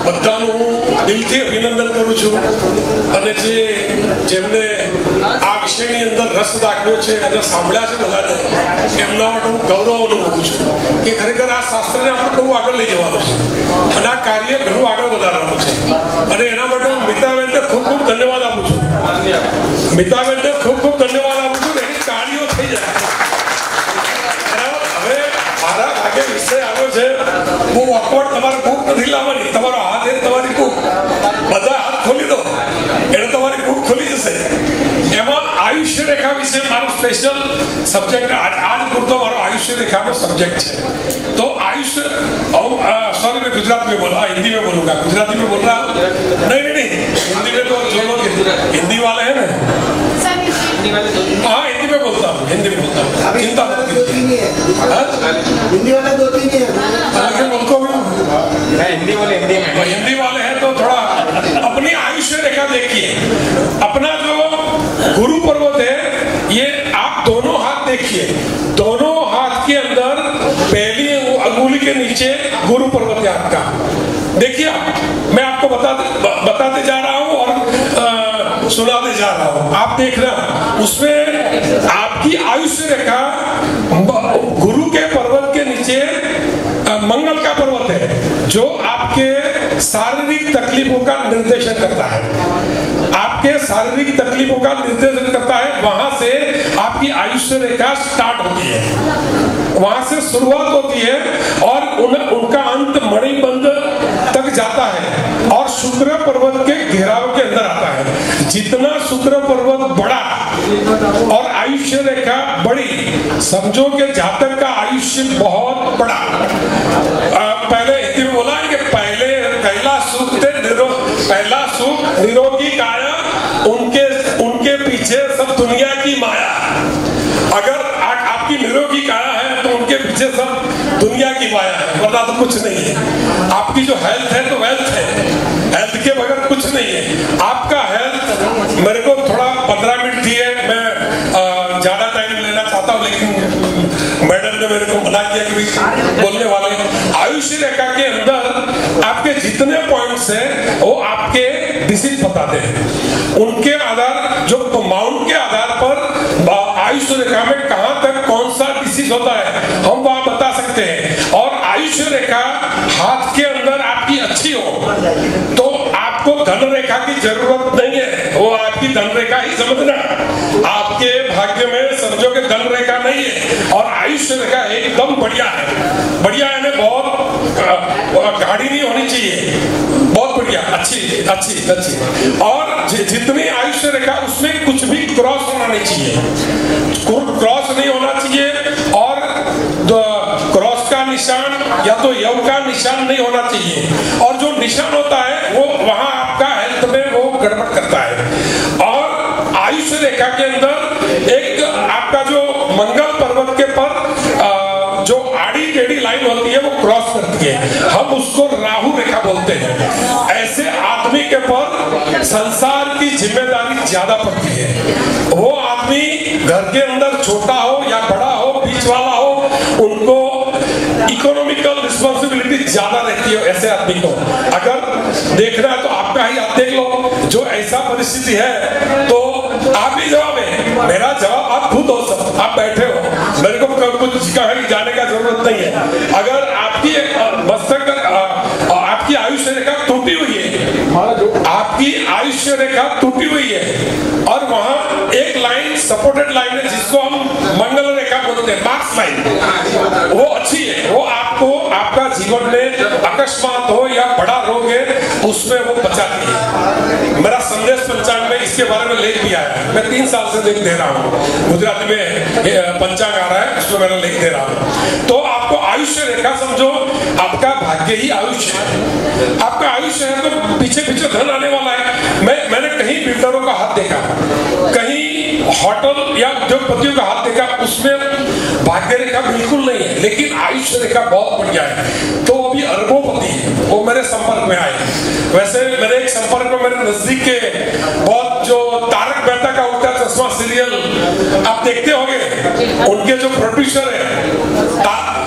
બધાનું દિલથી અભિનંદન કરું છું અને જેમને આ વિષયની અંદર રસ દાખવ્યો છે અને સાંભળ્યા છે બધાને એમના માટે હું ગૌરવ અનુભવું છું કે ખરેખર આ શાસ્ત્રને આપણે બહુ આગળ લઈ જવાનું છે અને આ કાર્ય ઘણું આગળ વધારવાનું છે અને એના માટે હું મિતાબેનને ખૂબ ખૂબ ધન્યવાદ આપું છું. મિતાબેનને ખૂબ ખૂબ ધન્યવાદ આપું છું. એની તાળીઓ થઈ જાય. હવે મારા ભાગે વિષય આવ્યો છે બહુ ઓકવર્ડ. તમારે બુક નથી લાવવાની, તમારો હાથ એ તમારી બુક, બધા હાથ ખોલી દો એટલે તમારી બુક ખોલી જશે. એમાં આયુષ્ય રેખા વિશે મારો સ્પેશિયલ સબ્જેક્ટ આજ પૂરતો મારો આयुष्य रेखा में सब्जेक्ट है. तो आयुष्य सॉरी मैं गुजरात में बोला, हिंदी में बोलूंगा. गुजराती में बोल रहा नहीं हिंदी में तो जो लोग हिंदी वाले हैं ना, हाँ हिंदी में बोलता हूँ, हिंदी में बोलता हूँ. चिंता हिंदी वाले दो तीन ही है. उनको हिंदी वाले हैं तो थोड़ा अपनी आयुष्य रेखा देखिए. अपना जो गुरु पर्वत है ये आप दोनों हाथ देखिए. दोनों हाथ के अंदर पहली अंगुली के नीचे गुरु पर्वत है आपका. देखिए मैं आपको बताते जा रहा हूँ और सुनाते जा रहा हूँ. आप देख रहे हैं उसमें आपकी आयुष्य रेखा गुरु के पर्वत के नीचे मंगल का पर्वत है जो आपके शारीरिक तकलीफों का निर्देशन करता है. आपके शारीरिक तकलीफों का निर्देशन करता है. वहां से आपकी आयुष्य रेखा स्टार्ट होती है, वहां से शुरुआत होती है और उनका अंत मणिबंध तक जाता है और शुक्र पर्वत के घेराव के अंदर आता है. जितना शुक्र पर्वत बड़ा और आयुष्य रेखा बड़ी, समझो कि जातक का आयुष्य बहुत बड़ा. पहले हिंदी में बोला है कि पहला सुख थे पहला सुख निरोगी काया, उनके पीछे सब दुनिया की माया. अगर आपकी निरोगी काया है तो उनके पीछे सब दुनिया की माया है, वरना तो कुछ नहीं है. आपकी जो हेल्थ है तो वेल्थ है, हेल्थ के बगैर कुछ नहीं है. आपका हेल्थ मेरे को थोड़ा 15 मिनट दिए, मैं ज्यादा टाइम लेना चाहता हूँ लेकिन मैडम ने मेरे को मना किया कि बोलने वाले. आयुष्य रेखा के अंदर आपके जितने पॉइंट्स हैं वो आपके डिसीज बताते हैं. उनके आधार जो माउंट के आधार पर आयुष्य रेखा में कहां तक कौन सा डिसीज होता है हम वहां बता सकते हैं. और आयुष्य रेखा हाथ के अंदर आपकी अच्छी हो तो आपको धन रेखा की जरूरत नहीं है. वो आपकी धन रेखा ही समझना. आपके भाग्य में समझो कि धन रेखा नहीं है और आयुष्य रेखा एकदम बढ़िया है. बढ़िया है ना, बहुत गाड़ी नहीं होनी चाहिए, बहुत बढ़िया, अच्छी. और जितनी आयुष्य रेखा उसमें कुछ भी क्रॉस होना नहीं चाहिए, क्रॉस नहीं होना चाहिए. और क्रॉस का निशान या तो यव का निशान नहीं होना चाहिए. और जो निशान होता है वो वहां आपका हेल्थ में वो गड़बड़ करता है. और आयुष्य रेखा के अंदर एक आपका जो मंगल पर्वत के पर जो आड़ी टेढ़ी लाइन होती है वो क्रॉस करती है, हम उसको राहु रेखा बोलते हैं. ऐसे आदमी के पर संसार की जिम्मेदारी ज्यादा पड़ती है. वो आदमी घर के अंदर छोटा हो या बड़ा हो, बीच वाला हो, उनको इकोनॉमिकल रिस्पॉन्सिबिलिटी ज्यादा रहती है. ऐसे आदमी को अगर देखना है तो आपका ही आप देख लो. जो ऐसा परिस्थिति है तो आप ही जवाब है, मेरा जवाब आप खुद हो. सब आप बैठे हो, मेरे को कुछ कहीं जाने का जरूरत नहीं है. अगर आपकी मस्तक आपकी आयुष्य रेखा टूटी हुई है, आपकी आयुष्य रेखा टूटी हुई है और वहां एक लाइन सपोर्टेड लाइन है जिसको हम मंगल रेखा बोलते हैं, मार्क्स लाइन, वो अच्छी है. वो आपको आपका जीवन में अकस्मात हो या बड़ा रोग है उसमें वो बचाती है. मेरा संदेश पंचांग में इसके बारे में लेख भी आया है. मैं 3 साल से लेख दे रहा हूँ. गुजराती में पंचांग आ रहा है, उसमें मैंने लेख दे रहा हूँ. तो आपको आयुष्य रेखा समझो, आपका भाग्य ही आयुष्य है. आपका आयुष्य है तो पीछे धन आने वाला है. मैंने कहीं बिल्डरों का हाथ देखा, कहीं होटल या उद्योगपतियों का हाथ देखा, उसमें भाग्य रेखा बिल्कुल नहीं है लेकिन आयुष्य रेखा बहुत बढ़िया है. तो वो भी अरबोपति है, वो मेरे संपर्क में आए. वैसे मेरे एक संपर्क में मेरे नजदीक के बहुत जो तारक मेहता का उल्टा चश्मा सीरियल आप देखते होंगे, उनके जो प्रोड्यूसर है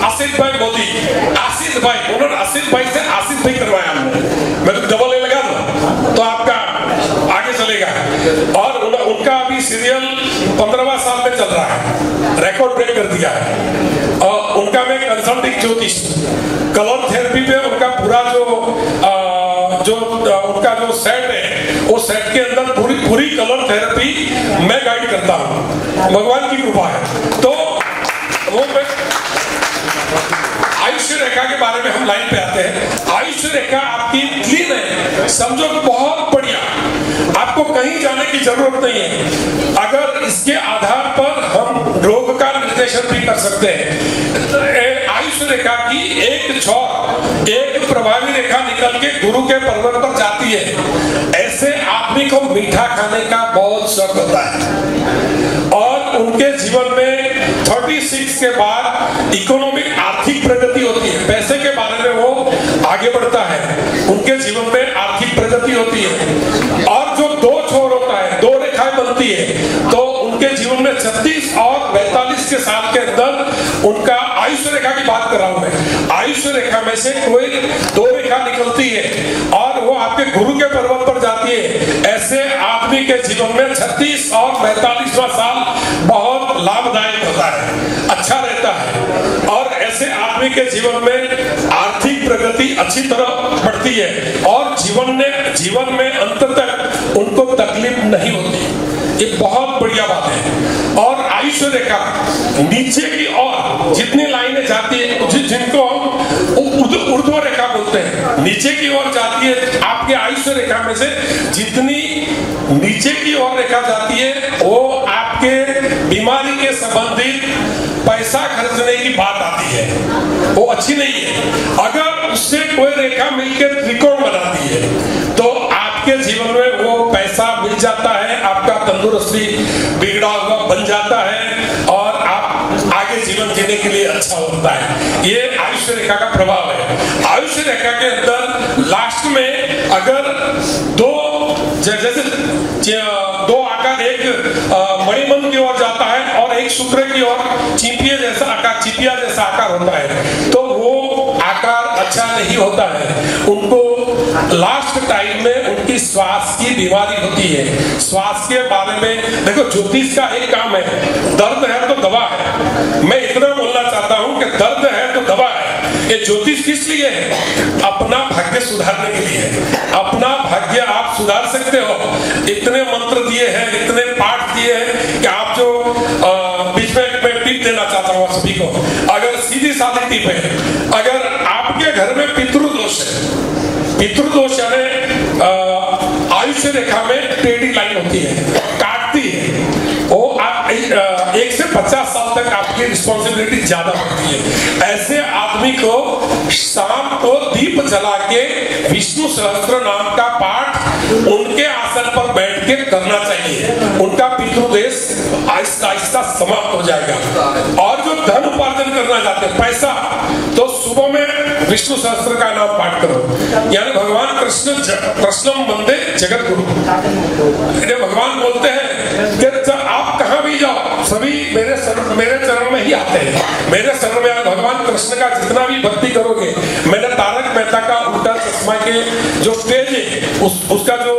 आसिफ भाई मोदी, भाई, उन्होंने आसिफ भाई से आसिफ भाई करवाया हमने। मैं तो डबल ए लगा दूं तो आपका आगे चलेगा। और उनका अभी सीरियल 15वां साल में चल रहा है, रिकॉर्ड ब्रेक कर दिया है। और उनका मैं कंसल्टिंग ज्योतिष, कलर थेरेपी पे उनका पूरा उनका जो सेट है, वो सेट के अंदर पूरी कलर थेरेपी मैं गाइड करता हूँ, भगवान की कृपा है। तो वो मैं आयुष्य रेखा के बारे में हम लाइन पे आते हैं। आयुष्य रेखा आपकी क्लीन है, समझो बहुत बढ़िया, आपको कहीं जाने की जरूरत नहीं है। अगर इसके आधार पर हम रोग का निर्देशन भी कर सकते हैं। आयुष्य रेखा की एक प्रभावी रेखा निकल के गुरु के पर्वत पर जाती है। ऐसे आदमी को मीठा खाने का बहुत शौक होता है और उनके जीवन में 36 के बाद इकोनॉमिक आर्थिक प्रगति होती है, पैसे के बारे में वो आगे बढ़ता है, उनके जीवन में आर्थिक प्रगति होती है। और जो दो छोर होता है, दो रेखाएं बनती है, तो उनके जीवन में 36 और 42 के साल के अंदर उनका आयुष्य रेखा की बात कर रहा हूं मैं। आयुष्य रेखा में से कोई दो रेखा निकलती है और वो आपके गुरु के पर्वत पर जाती है। ऐसे आदमी के जीवन में 36 और 45वां साल बहुत लाभदायक होता है, अच्छा रहता है। और ऐसे आदमी के जीवन में आर्थिक प्रगति अच्छी तरह बढ़ती है और जीवन में अंत तक उनको तकलीफ नहीं होती। ये बहुत बढ़िया बात है। और आयुष्य रेखा नीचे की ओर जितनी लाइनें जाती है, जिनको हम ऊर्ध्व रेखा बोलते हैं, नीचे की ओर जाती है, आपके आयुष्य रेखा में से जितनी नीचे की ओर रेखा जाती है वो आपके बीमारी के संबंधित पैसा खर्चने की बात आती है, वो अच्छी नहीं है। अगर उससे कोई रेखा मिलकर त्रिकोण बनाती है तो आपके जीवन में वो पैसा मिल जाता है, आपका तंदुरुस्ती बिगड़ा हुआ बन जाता है और आप आगे जीवन जीने के लिए अच्छा होता है। ये आयुष्य रेखा का प्रभाव है। आयुष्य रेखा के अंदर लास्ट में अगर जैसे दो आकार, एक मणिमंद की ओर जाता है और एक शुक्र की ओर चिपिया जैसा आकार होता है, तो वो आकार अच्छा नहीं होता है। उनको लास्ट टाइम में उनकी श्वास की बीमारी होती है। श्वास के बारे में देखो, ज्योतिष का एक काम है, दर्द है तो दवा है। मैं इतना बोलना चाहता हूं कि दर्द है तो दवा है। ये ज्योतिष किस लिए है? अपना भाग्य सुधारने के लिए। अपना भाग्य आप सुधार सकते हो। इतने मंत्र दिए हैं, इतने पाठ दिए हैं कि आप जो बीच में मैं टिप देना चाहता हूँ सभी को। अगर सीधी साधी टिप है, अगर आपके घर में पितृदोष है, पितृदोष यानी आयुष्य रेखा में टेढ़ी लाइन होती है, काटती है, वो आप 1 से 50 साल तक आपकी रिस्पॉन्सिबिलिटी ज्यादा होती है। ऐसे आदमी को शाम को दीप जला के विष्णु सहस्त्र नाम का पाठ उनके आसन पर बैठ के करना चाहिए। उनका पितृदेश आहिस्ता आहिस्ता समाप्त हो जाएगा। और जो धन उपार्जन करना चाहते हैं, पैसा, तो सुबह में विष्णु सहस्त्र का नाम पाठ करो। यानी भगवान कृष्णम वंदे जगत गुरु। भगवान बोलते हैं कि आप कहाँ भी जाओ, सभी मेरे चरण में ही आते हैं। मेरे शरण में भगवान कृष्ण का जितना भी भक्ति करोगे, मैंने तारक मेहता का उल्टा चश्मा के जो स्टेज है, उसका जो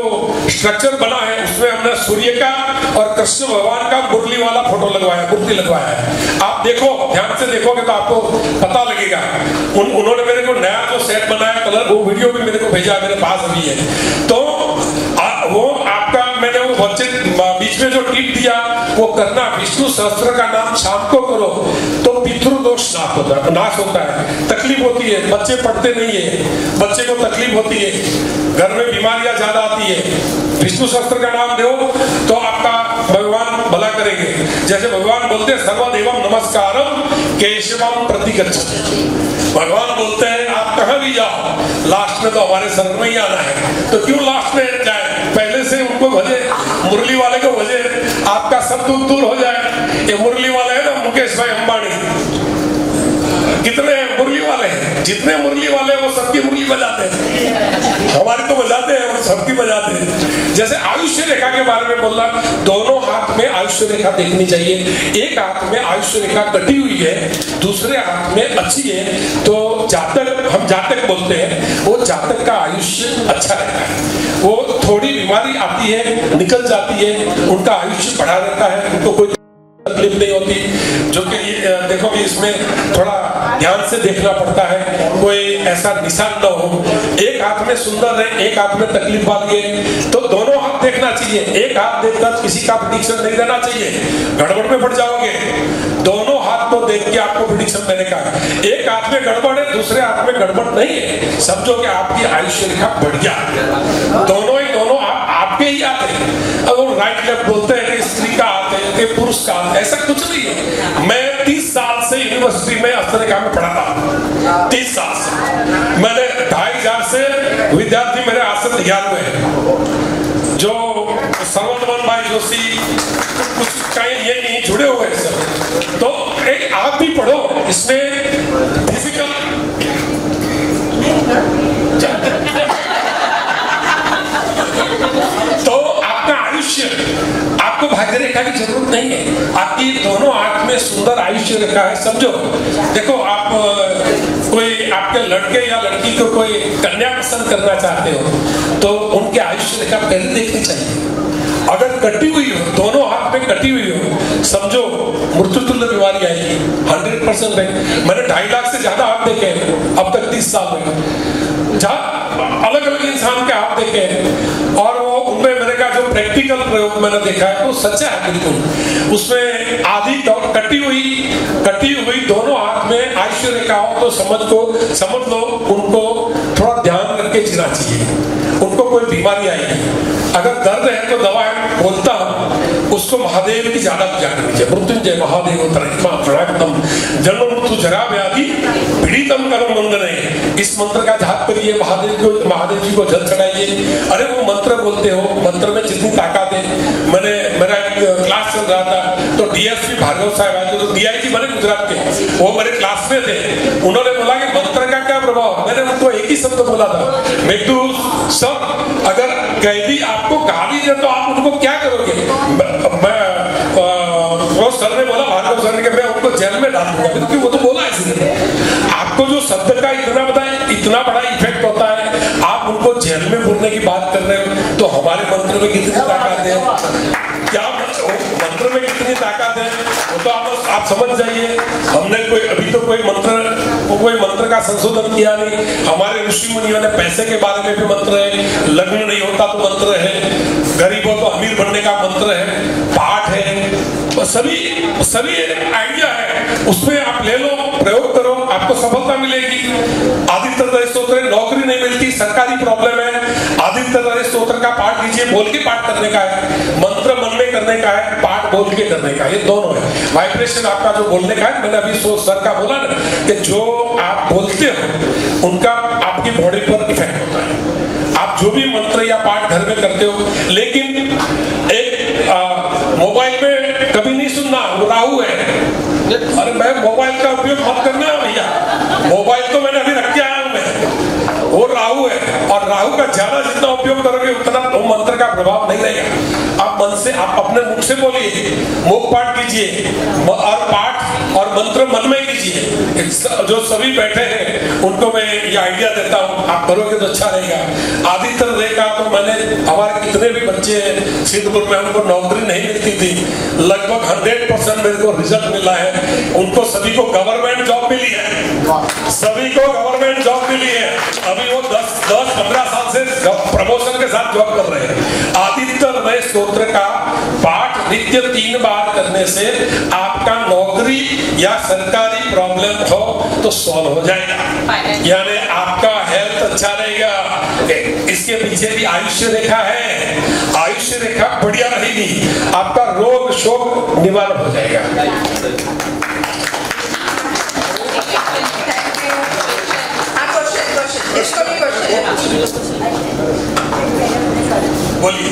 स्ट्रक्चर बना है, उसमें हमने सूर्य का और कृष्ण भगवान का मुरली वाला फोटो लगवाया, मूर्ति लगवाया है। आप देखो, ध्यान से देखोगे तो आपको पता लगेगा। उन्होंने मेरे को नया जो सेट बनाया कलर, वो वीडियो भी मेरे को भेजा, मेरे पास अभी है। तो वो आपका मैंने वो बीच में जो टिप दिया वो करना, विष्णु सहस्त्र का नाम शाम को करो तो पितृदोष नाश होता है। तकलीफ होती है, बच्चे पढ़ते नहीं है, बच्चे को तकलीफ होती है, घर में बीमारियां ज्यादा आती है। विष्णु सहस्त्र का नाम दो तो आपका भगवान भला करेंगे। जैसे भगवान बोलते हैं सर्वदेवम नमस्कारम केशवम प्रतिगच्छति। भगवान बोलते हैं आप कहाँ भी जाओ, लास्ट में तो हमारे शरण में ही आना है। तो क्यों लास्ट में जाए, पहले से उनको भजे, मुरली वाले को भजे, आपका सब दुख दूर हो जाए। ये मुरली वाले है ना, मुकेश भाई अंबानी, कितने मुरली वाले हैं, जितने मुरली वाले वो सबकी मुरली बजाते हैं, हमारी तो बजाते हैं और सबकी बजाते हैं। जैसे आयुष्य रेखा के बारे में बोलना, दोनों हाथ में आयुष्य रेखा देखनी चाहिए। एक हाथ में आयुष्य रेखा कटी हुई है, दूसरे हाथ में अच्छी है, तो जातक, हम जातक बोलते हैं, वो जातक का आयुष्य अच्छा रहता है। वो थोड़ी बीमारी आती है निकल जाती है, उनका आयुष्य बढ़ा रहता है, उनको कोई तकलीफ नहीं होती। जो कि देखो कि इसमें थोड़ा ध्यान से देखना पड़ता है, कोई ऐसा निशान न हो, एक हाथ में सुंदर है, एक हाथ में तकलीफ वाली है, तो दोनों हाथ देखना चाहिए। एक हाथ देखकर किसी का प्रेडिक्शन नहीं देना चाहिए, गड़बड़ में पड़ जाओगे। दोनों हाथ को देख के आपको प्रेडिक्शन देने का है। एक हाथ में गड़बड़ है, दूसरे हाथ में गड़बड़ नहीं है, समझो कि आपकी आयुष्य रेखा बढ़ गया। दोनों आपके ही आते हैं। अब वो राइट लेफ्ट बोलते हैं कि स्त्री का हाथ है कि पुरुष का हाथ, ऐसा कुछ नहीं है। मैं 30 साल से यूनिवर्सिटी में हस्तरेखा में पढ़ाता, 30 साल से। मैंने 2500 से विद्यार्थी मेरे आश्रम तैयार हुए हैं, जो सर्वोत्तम भाई जोशी कुछ कहीं ये नहीं जुड़े हुए हैं सब। तो एक आप भी पढ़ो, इसमें फिजिकल तो आपका आयुष्य, आपको भाग्य रेखा की जरूरत नहीं है। आपकी दोनों आंख में सुंदर आयुष्य रेखा है, समझो। देखो आप कोई आपके लड़के या लड़की को कोई कन्या पसंद करना चाहते हो तो उनके आयुष्य रेखा पहले देखनी चाहिए। अगर कटी हुई हो, दोनों हाथ में कटी हुई हो, समझो मृत्यु तुल्य बीमारी आएगी 100% में। मैंने 2.5 लाख से ज्यादा हाथ देखे अब तक 30 साल में, जहाँ अलग अलग इंसान के हाथ देखे हैं, और वो उनमें मैंने कहा जो प्रैक्टिकल प्रयोग मैंने देखा है वो सच्चा है बिल्कुल। उसमें आधी कटी हुई दोनों हाथ में आयुष्य रेखा हो तो समझ लो उनको थोड़ा ध्यान करके जीना चाहिए, उनको कोई बीमारी आएगी। अगर दर्द है तो दवा बोलता हूं, उसको महादेव की ज्यादा पूजा करनी चाहिए। मृत्युंजय महादेव तरणिमा प्रणयतम जन्म मृत्यु जरा व्याधि पीड़ितम कर्म मंगने। इस मंत्र का जाप करिए, महादेव जी को जल चढ़ाइए। अरे वो मंत्र बोलते हो, मंत्र में जितनी ताकत है। मेरा एक क्लास चल रहा था तो डीएसपी भार्गव साहब आए, तो डीआईजी बने गुजरात के, वो मेरे क्लास में थे। उन्होंने बोला कि मंत्र का क्या प्रभाव, मैंने उनको एक ही शब्द बोला था, मेघदू सब अगर कैदी आपको गाली दे तो आप उनको क्या करोगे? वो सर ने बोला, भार्गव सर ने, मैं उनको जेल में डाल दूंगा, क्योंकि वो तो बोला इसलिए। आपको जो शब्द का इतना बड़ा इफेक्ट होता है, आप उनको जेल में बोलने की बात कर रहे हो, तो हमारे मंत्र में कितनी ताकत है, क्या मंत्र में कितनी ताकत है वो तो आप समझ जाइए। हमने अभी तो कोई मंत्र का संशोधन किया नहीं। हमारे ऋषि मुनियों ने पैसे के बारे में भी मंत्र है, लग्न नहीं होता तो मंत्र है, गरीब हो तो अमीर बनने का मंत्र है, पाठ है, सभी आइडिया है, उसमें आप ले लो, प्रयोग करो, आपको सफलता मिलेगी। आदित्य हृदय स्तोत्र, नौकरी नहीं मिलती, सरकारी प्रॉब्लम है, आदित्य हृदय स्तोत्र का पाठ लीजिए, बोल के पाठ करने का है, मंत्र मन में करने का है, पाठ बोल के करने का है, ये दोनों है। वाइब्रेशन आपका जो बोलने का है, मैंने अभी सर का बोला ना कि जो आप बोलते हो उनका आपकी बॉडी पर इफेक्ट होता है। आप जो भी मंत्र या पाठ घर में करते हो, लेकिन एक मोबाइल में कभी नहीं सुनना, वो राहु है। अरे मैं मोबाइल का उपयोग मत करना भैया, मोबाइल तो मैंने अभी रख के आया हूं मैं, वो राहु है, और राहु का ज्यादा जितना उपयोग करोगे उतना वो मंत्र का प्रभाव नहीं रहेगा। आप मन से, आप अपने मुख से बोलिए, मुख पाठ कीजिए, और पाठ और मंत्र मन में कीजिए। जो सभी बैठे हैं उनको मैं ये आइडिया देता हूँ, आप करोगे तो अच्छा रहेगा। आदित्य देखा तो मैंने, हमारे कितने भी बच्चे सिद्धपुर में, उनको नौकरी नहीं मिलती थी, लगभग 100% मेरे को रिजल्ट मिला है, उनको सभी को गवर्नमेंट जॉब मिली है, सभी को गवर्नमेंट जॉब मिली है। अभी वो 10-15 साल से प्रमोशन के साथ जॉब कर रहे हैं। आदित्य हृदय स्तोत्र का पाठ नित्य 3 बार करने से आपका नौकरी या सरकारी प्रॉब्लम हो तो सॉल्व हो जाएगा, यानी आपका हेल्थ अच्छा रहेगा। इसके पीछे भी आयुष्य रेखा है, आयुष्य रेखा बढ़िया रहेगी, आपका रोग शोक निवारण हो जाएगा। बोलिए।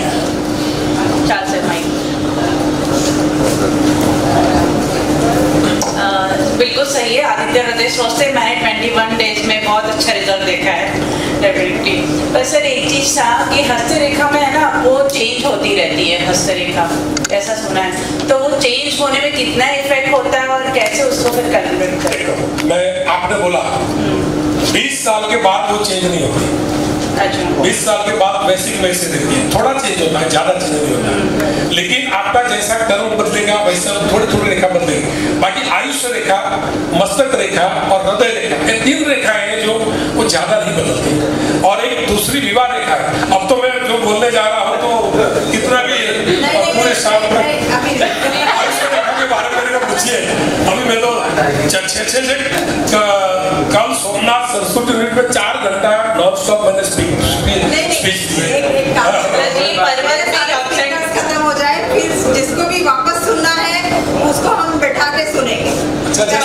बिल्कुल सही है। आदित्य हृदय स्तोत्र से मैंने 21 डेज में बहुत अच्छा रिजल्ट देखा है डेफिनेटली। पर सर एक चीज था कि हस्तरेखा में है ना, वो चेंज होती रहती है हस्तरेखा, ऐसा सुना है, तो वो चेंज होने में कितना इफेक्ट होता है और कैसे उसको फिर कैलकुलेट करें? मैं आपने बोला 20 साल के बाद वो चेंज नहीं होती। अच्छा 20 साल के बाद वैसे की वैसे रहती है, थोड़ा चेंज होता है, ज्यादा चेंज नहीं होता है। लेकिन आपका जैसा कर्म बदलेगा वैसा थोड़ी थोड़ी रेखा बदलेगी। बाकी आयुष्य रेखा, मस्तक रेखा और हृदय रेखा, ये 3 रेखाएं हैं जो वो ज्यादा नहीं बदलती। और एक दूसरी विवाह रेखा है। अब तो मैं जो बोलने जा रहा हूँ तो कितना भी पूरे साल में आयुष्य रेखा के बारे में मेरे को पूछिए। अभी मैं तो 6 कल सोमनाथ सरस्वती यूनिट में 4 घंटा नॉन स्टॉप मैंने स्पीच दी। खत्म हो जाए फिर जिसको भी वापस सुनना है उसको हम बैठा के सुनेंगे। अच्छा